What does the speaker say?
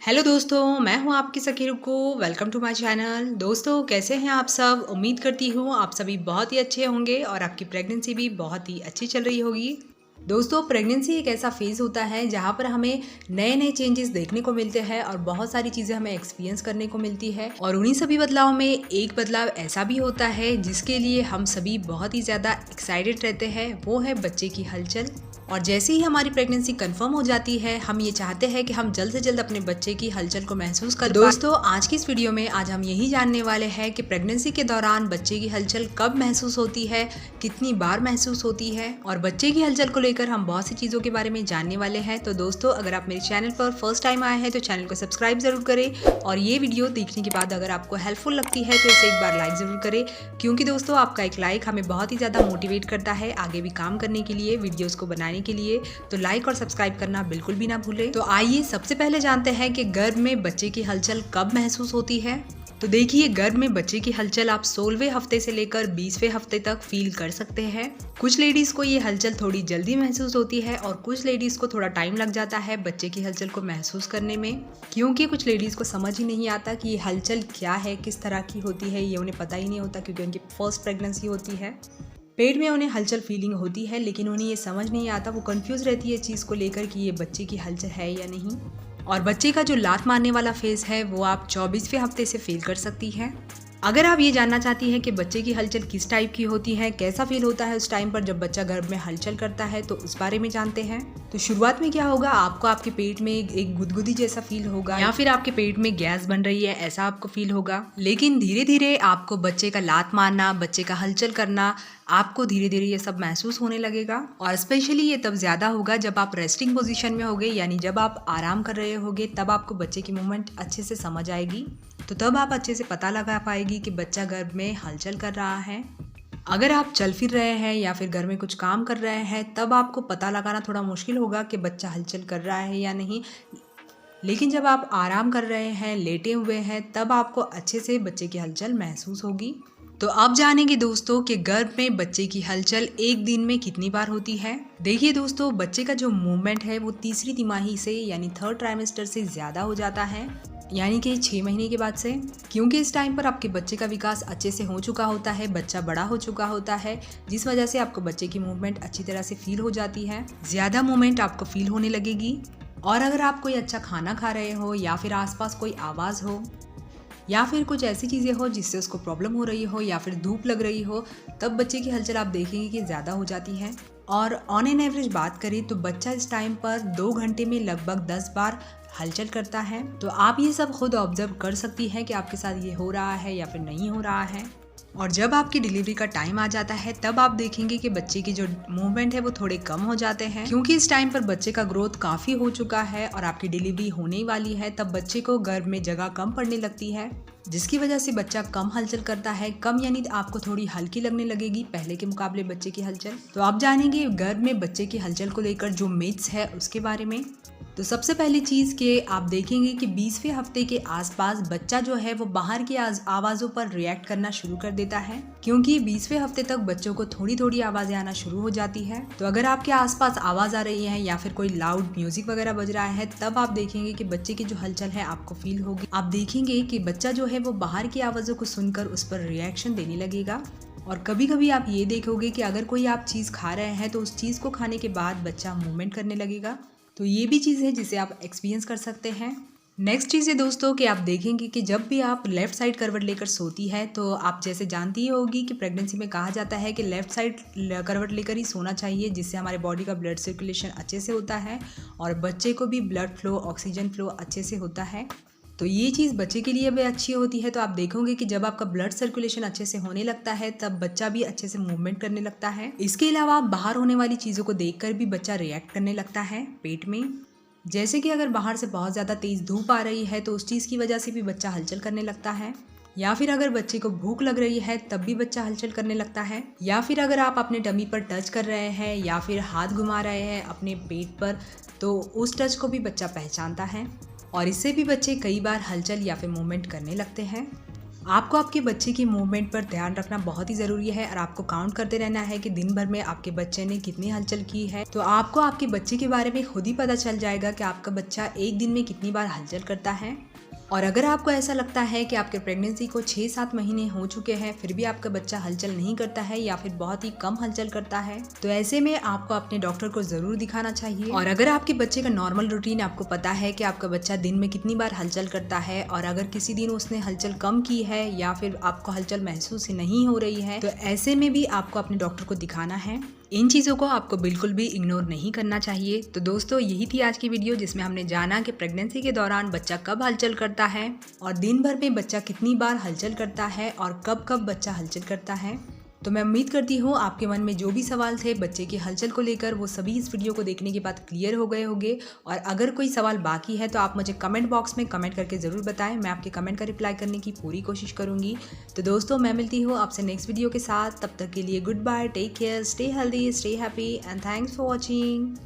Hello दोस्तों, मैं हूं आपकी सखी रुको। Welcome to my channel. दोस्तों, कैसे हैं आप सब? उम्मीद करती हूं आप सभी बहुत ही अच्छे होंगे और आपकी प्रेगनेंसी भी बहुत ही अच्छी चल रही होगी। दोस्तों, प्रेगनेंसी एक ऐसा फेज़ होता है जहां पर हमें नए नए चेंजेस देखने को मिलते हैं और बहुत सारी चीज़ें हमें एक्सपीरियंस करने को मिलती है। और उन्हीं सभी बदलाव में एक बदलाव ऐसा भी होता है जिसके लिए हम सभी बहुत ही ज़्यादा एक्साइटेड रहते हैं, वो है बच्चे की हलचल। और जैसे ही हमारी प्रेगनेंसी कंफर्म हो जाती है, हम ये चाहते हैं कि हम जल्द से जल्द अपने बच्चे की हलचल को महसूस कर पाएं। दोस्तों, आज की इस वीडियो में आज हम यही जानने वाले हैं कि प्रेगनेंसी के दौरान बच्चे की हलचल कब महसूस होती है, कितनी बार महसूस होती है, और बच्चे की हलचल को लेकर हम बहुत सी चीज़ों के बारे में जानने वाले हैं। तो दोस्तों, अगर आप मेरे चैनल पर फर्स्ट टाइम आए हैं तो चैनल को सब्सक्राइब जरूर करें, और ये वीडियो देखने के बाद अगर आपको हेल्पफुल लगती है तो इसे एक बार लाइक जरूर करें, क्योंकि दोस्तों आपका एक लाइक हमें बहुत ही ज़्यादा मोटिवेट करता है आगे भी काम करने के लिए, वीडियोज़ को बनाने के लिए। तो लाइक और सब्सक्राइब करना बिल्कुल भी ना भूलें। तो आइए सबसे पहले जानते हैं कि गर्भ में बच्चे की हलचल कब महसूस होती है। तो देखिए, गर्भ में बच्चे की हलचल आप 16वें हफ्ते से लेकर 20वें हफ्ते तक फील कर सकते हैं। कुछ लेडीज को ये हलचल थोड़ी जल्दी महसूस होती है और कुछ लेडीज को थोड़ा टाइम लग जाता है बच्चे की हलचल को महसूस करने में, क्योंकि कुछ लेडीज को समझ ही नहीं आता कि ये हलचल क्या है, किस तरह की होती है, ये उन्हें पता ही नहीं होता, क्योंकि उनकी फर्स्ट प्रेगनेंसी होती है। पेट में उन्हें हलचल फीलिंग होती है, लेकिन उन्हें ये समझ नहीं आता, वो कंफ्यूज रहती है इस चीज़ को लेकर कि ये बच्चे की हलचल है या नहीं। और बच्चे का जो लात मारने वाला फेज़ है वो आप 24वें हफ्ते से फील कर सकती हैं। अगर आप ये जानना चाहती हैं कि बच्चे की हलचल किस टाइप की होती है, कैसा फील होता है उस टाइम पर जब बच्चा गर्भ में हलचल करता है, तो उस बारे में जानते हैं। तो शुरुआत में क्या होगा, आपको आपके पेट में एक गुदगुदी जैसा फील होगा, या फिर आपके पेट में गैस बन रही है ऐसा आपको फील होगा। लेकिन धीरे धीरे आपको बच्चे का लात मारना, बच्चे का हलचल करना, आपको धीरे धीरे ये सब महसूस होने लगेगा। और स्पेशली ये तब ज़्यादा होगा जब आप रेस्टिंग पोजीशन में होगे, यानी जब आप आराम कर रहे होगे, तब आपको बच्चे की मूवमेंट अच्छे से समझ आएगी। तो तब आप अच्छे से पता लगा पाएगी कि बच्चा गर्भ में हलचल कर रहा है। अगर आप चल फिर रहे हैं या फिर घर में कुछ काम कर रहे हैं, तब आपको पता लगाना थोड़ा मुश्किल होगा कि बच्चा हलचल कर रहा है या नहीं। लेकिन जब आप आराम कर रहे हैं, लेटे हुए हैं, तब आपको अच्छे से बच्चे की हलचल महसूस होगी। तो आप जानेंगे दोस्तों कि गर्भ में बच्चे की हलचल एक दिन में कितनी बार होती है। देखिए दोस्तों, बच्चे का जो मूवमेंट है वो तीसरी तिमाही से यानी थर्ड ट्राइमेस्टर से ज़्यादा हो जाता है, यानी कि 6 महीने के बाद से, क्योंकि इस टाइम पर आपके बच्चे का विकास अच्छे से हो चुका होता है, बच्चा बड़ा हो चुका होता है, जिस वजह से आपको बच्चे की मूवमेंट अच्छी तरह से फील हो जाती है, ज़्यादा मूवमेंट आपको फील होने लगेगी। और अगर आप कोई अच्छा खाना खा रहे हो, या फिर आसपास कोई आवाज़ हो, या फिर कुछ ऐसी चीज़ें हो जिससे उसको प्रॉब्लम हो रही हो, या फिर धूप लग रही हो, तब बच्चे की हलचल आप देखेंगे कि ज़्यादा हो जाती है। और ऑन एन एवरेज बात करें तो बच्चा इस टाइम पर 2 घंटे में लगभग 10 बार हलचल करता है। तो आप ये सब खुद ऑब्जर्व कर सकती हैं कि आपके साथ ये हो रहा है या फिर नहीं हो रहा है। और जब आपकी डिलीवरी का टाइम आ जाता है, तब आप देखेंगे कि बच्चे की जो मूवमेंट है वो थोड़े कम हो जाते हैं, क्योंकि इस टाइम पर बच्चे का ग्रोथ काफ़ी हो चुका है और आपकी डिलीवरी होने वाली है। तब बच्चे को गर्भ में जगह कम पड़ने लगती है, जिसकी वजह से बच्चा कम हलचल करता है। कम यानी आपको थोड़ी हल्की लगने लगेगी पहले के मुकाबले बच्चे की हलचल। तो आप जानेंगे गर्भ में बच्चे की हलचल को लेकर जो मिथ्स है उसके बारे में। तो सबसे पहली चीज़ कि आप देखेंगे कि 20वें हफ्ते के आसपास बच्चा जो है वो बाहर की आवाज़ों पर रिएक्ट करना शुरू कर देता है, क्योंकि 20वें हफ्ते तक बच्चों को थोड़ी थोड़ी आवाज़ें आना शुरू हो जाती है। तो अगर आपके आसपास आवाज़ आ रही है या फिर कोई लाउड म्यूजिक वगैरह बज रहा है, तब आप देखेंगे कि बच्चे की जो हलचल है आपको फील होगी। आप देखेंगे कि बच्चा जो है वो बाहर की आवाज़ों को सुनकर उस पर रिएक्शन देने लगेगा। और कभी कभी आप ये देखोगे कि अगर कोई आप चीज़ खा रहे हैं तो उस चीज़ को खाने के बाद बच्चा मूवमेंट करने लगेगा। तो ये भी चीज़ है जिसे आप एक्सपीरियंस कर सकते हैं। नेक्स्ट चीज़ है दोस्तों कि आप देखेंगे कि जब भी आप लेफ़्ट साइड करवट लेकर सोती है, तो आप जैसे जानती ही होगी कि प्रेगनेंसी में कहा जाता है कि लेफ़्ट साइड करवट लेकर ही सोना चाहिए, जिससे हमारे बॉडी का ब्लड सर्कुलेशन अच्छे से होता है और बच्चे को भी ब्लड फ्लो, ऑक्सीजन फ्लो अच्छे से होता है। तो ये चीज़ बच्चे के लिए भी अच्छी होती है। तो आप देखोगे कि जब आपका ब्लड सर्कुलेशन अच्छे से होने लगता है, तब बच्चा भी अच्छे से मूवमेंट करने लगता है। इसके अलावा बाहर होने वाली चीज़ों को देखकर भी बच्चा रिएक्ट करने लगता है पेट में। जैसे कि अगर बाहर से बहुत ज़्यादा तेज़ धूप आ रही है तो उस चीज़ की वजह से भी बच्चा हलचल करने लगता है, या फिर अगर बच्चे को भूख लग रही है तब भी बच्चा हलचल करने लगता है, या फिर अगर आप अपने टमी पर टच कर रहे हैं या फिर हाथ घुमा रहे हैं अपने पेट पर, तो उस टच को भी बच्चा पहचानता है और इससे भी बच्चे कई बार हलचल या फिर मूवमेंट करने लगते हैं। आपको आपके बच्चे की मूवमेंट पर ध्यान रखना बहुत ही ज़रूरी है और आपको काउंट करते रहना है कि दिन भर में आपके बच्चे ने कितनी हलचल की है। तो आपको आपके बच्चे के बारे में खुद ही पता चल जाएगा कि आपका बच्चा एक दिन में कितनी बार हलचल करता है। और अगर आपको ऐसा लगता है कि आपके प्रेगनेंसी को 6-7 महीने हो चुके हैं फिर भी आपका बच्चा हलचल नहीं करता है या फिर बहुत ही कम हलचल करता है, तो ऐसे में आपको अपने डॉक्टर को ज़रूर दिखाना चाहिए। और अगर आपके बच्चे का नॉर्मल रूटीन आपको पता है कि आपका बच्चा दिन में कितनी बार हलचल करता है और अगर किसी दिन उसने हलचल कम की है या फिर आपको हलचल महसूस नहीं हो रही है, तो ऐसे में भी आपको अपने डॉक्टर को दिखाना है। इन चीज़ों को आपको बिल्कुल भी इग्नोर नहीं करना चाहिए। तो दोस्तों यही थी आज की वीडियो जिसमें हमने जाना कि प्रेगनेंसी के दौरान बच्चा कब हलचल करता है और दिन भर में बच्चा कितनी बार हलचल करता है और कब कब बच्चा हलचल करता है। तो मैं उम्मीद करती हूँ आपके मन में जो भी सवाल थे बच्चे की हलचल को लेकर वो सभी इस वीडियो को देखने के बाद क्लियर हो गए होंगे। और अगर कोई सवाल बाकी है तो आप मुझे कमेंट बॉक्स में कमेंट करके ज़रूर बताएं, मैं आपके कमेंट का रिप्लाई करने की पूरी कोशिश करूँगी। तो दोस्तों मैं मिलती हूँ आपसे नेक्स्ट वीडियो के साथ, तब तक के लिए good bye, take care, stay healthy, stay happy and thanks for watching.